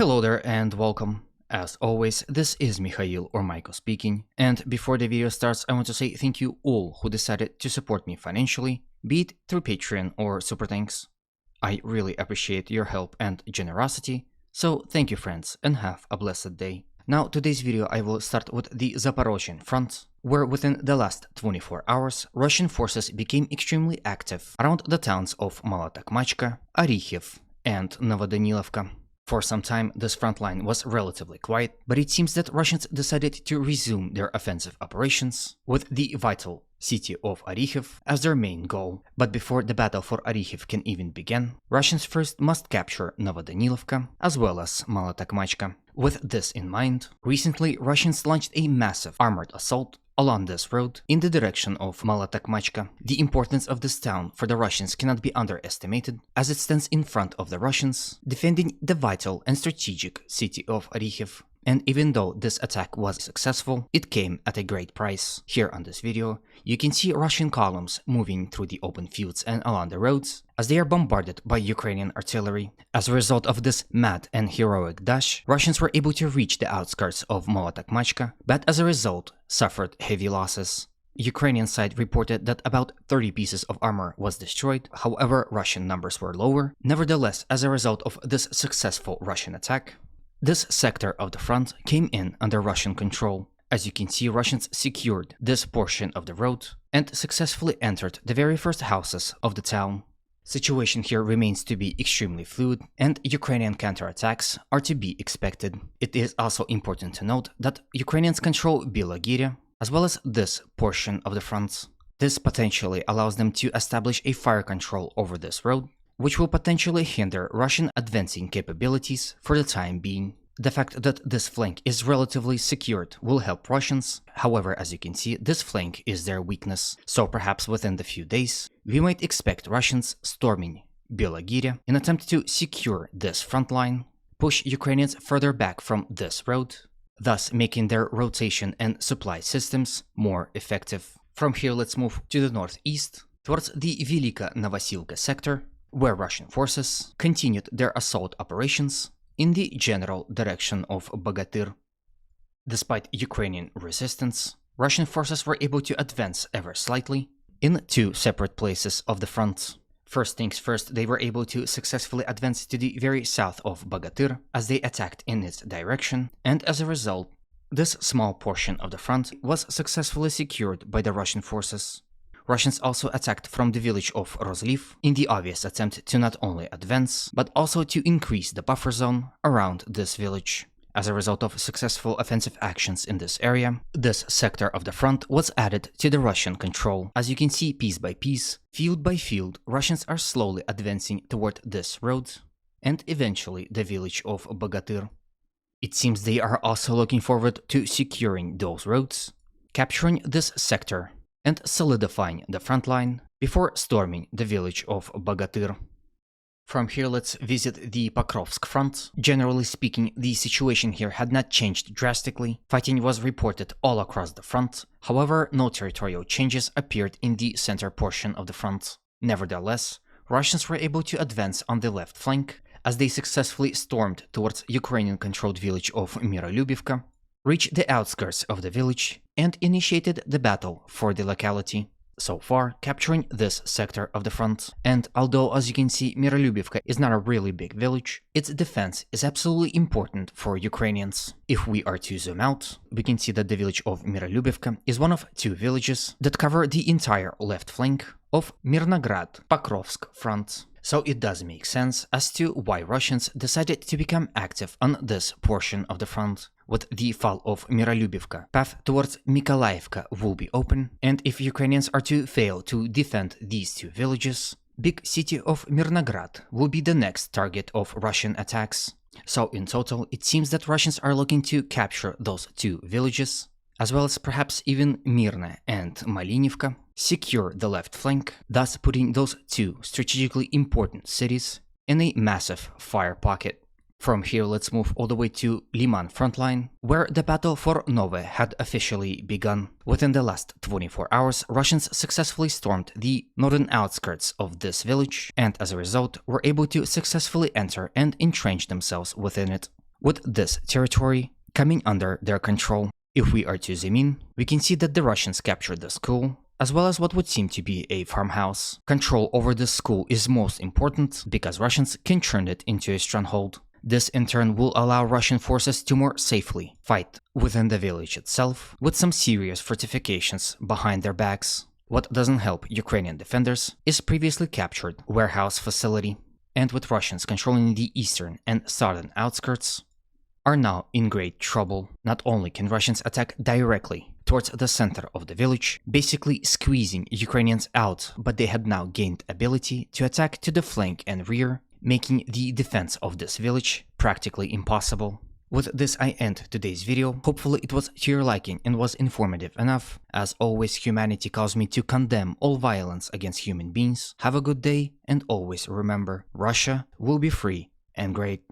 Hello there and welcome. As always, this is Mikhail or Michael speaking, and before the video starts, I want to say thank you all who decided to support me financially, be it through Patreon or Super Thanks. I really appreciate your help and generosity, so thank you friends and have a blessed day. Now today's video I will start with the Zaporozhian front, where within the last 24 hours, Russian forces became extremely active around the towns of Malotakmachka, Orikhiv and Novodanilovka. For some time, this front line was relatively quiet, but it seems that Russians decided to resume their offensive operations, with the vital city of Orikhiv as their main goal. But before the battle for Orikhiv can even begin, Russians first must capture Novodanilovka as well as Malotakmachka. With this in mind, recently Russians launched a massive armored assault along this road in the direction of Malotakmachka. The importance of this town for the Russians cannot be underestimated, as it stands in front of the Russians, defending the vital and strategic city of Orikhiv. And even though this attack was successful, it came at a great price. Here on this video, you can see Russian columns moving through the open fields and along the roads as they are bombarded by Ukrainian artillery. As a result of this mad and heroic dash, Russians were able to reach the outskirts of Malotakmachka, but as a result, suffered heavy losses. Ukrainian side reported that about 30 pieces of armor was destroyed, however Russian numbers were lower. Nevertheless, as a result of this successful Russian attack, this sector of the front came in under Russian control. As you can see, Russians secured this portion of the road and successfully entered the very first houses of the town. Situation here remains to be extremely fluid, and Ukrainian counterattacks are to be expected. It is also important to note that Ukrainians control Bilogiria as well as this portion of the front. This potentially allows them to establish a fire control over this road, which will potentially hinder Russian advancing capabilities for the time being. The fact that this flank is relatively secured will help Russians, however, as you can see, this flank is their weakness, so perhaps within the few days, we might expect Russians storming Bilogiria in attempt to secure this front line, push Ukrainians further back from this road, thus making their rotation and supply systems more effective. From here, let's move to the northeast, towards the Velika Novosilka sector, where Russian forces continued their assault operations in the general direction of Bogatyr. Despite Ukrainian resistance, Russian forces were able to advance ever slightly in two separate places of the front. First things first, they were able to successfully advance to the very south of Bogatyr as they attacked in its direction, and as a result, this small portion of the front was successfully secured by the Russian forces. Russians also attacked from the village of Rozliv in the obvious attempt to not only advance, but also to increase the buffer zone around this village. As a result of successful offensive actions in this area, this sector of the front was added to the Russian control. As you can see, piece by piece, field by field, Russians are slowly advancing toward this road and eventually the village of Bogatyr. It seems they are also looking forward to securing those roads, capturing this sector, and solidifying the front line before storming the village of Bogatyr. From here, let's visit the Pokrovsk front. Generally speaking, the situation here had not changed drastically. Fighting was reported all across the front, however, no territorial changes appeared in the center portion of the front. Nevertheless, Russians were able to advance on the left flank as they successfully stormed towards Ukrainian-controlled village of Mirolyubivka, reached the outskirts of the village, and initiated the battle for the locality, so far capturing this sector of the front. And although, as you can see, Mirolyubivka is not a really big village, its defense is absolutely important for Ukrainians. If we are to zoom out, we can see that the village of Mirolyubivka is one of two villages that cover the entire left flank of Mirnograd-Pokrovsk front. So it does make sense as to why Russians decided to become active on this portion of the front. With the fall of Mirolyubivka, path towards Mykolaiivka will be open, and if Ukrainians are to fail to defend these two villages, big city of Mirnograd will be the next target of Russian attacks. So in total, it seems that Russians are looking to capture those two villages, as well as perhaps even Mirne and Malinivka, secure the left flank, thus putting those two strategically important cities in a massive fire pocket. From here, let's move all the way to Liman frontline, where the battle for Nove had officially begun. Within the last 24 hours, Russians successfully stormed the northern outskirts of this village, and as a result, were able to successfully enter and entrench themselves within it. with this territory coming under their control. If we are to zoom in, we can see that the Russians captured the school, as well as what would seem to be a farmhouse. Control over this school is most important because Russians can turn it into a stronghold. This in turn will allow Russian forces to more safely fight within the village itself, with some serious fortifications behind their backs. What doesn't help Ukrainian defenders is previously captured warehouse facility, and with Russians controlling the eastern and southern outskirts, are now in great trouble. Not only can Russians attack directly towards the center of the village, basically squeezing Ukrainians out, but they had now gained ability to attack to the flank and rear, making the defense of this village practically impossible. With this I end today's video. Hopefully it was to your liking and was informative enough. As always, humanity calls me to condemn all violence against human beings. Have a good day, and always remember, Russia will be free and great.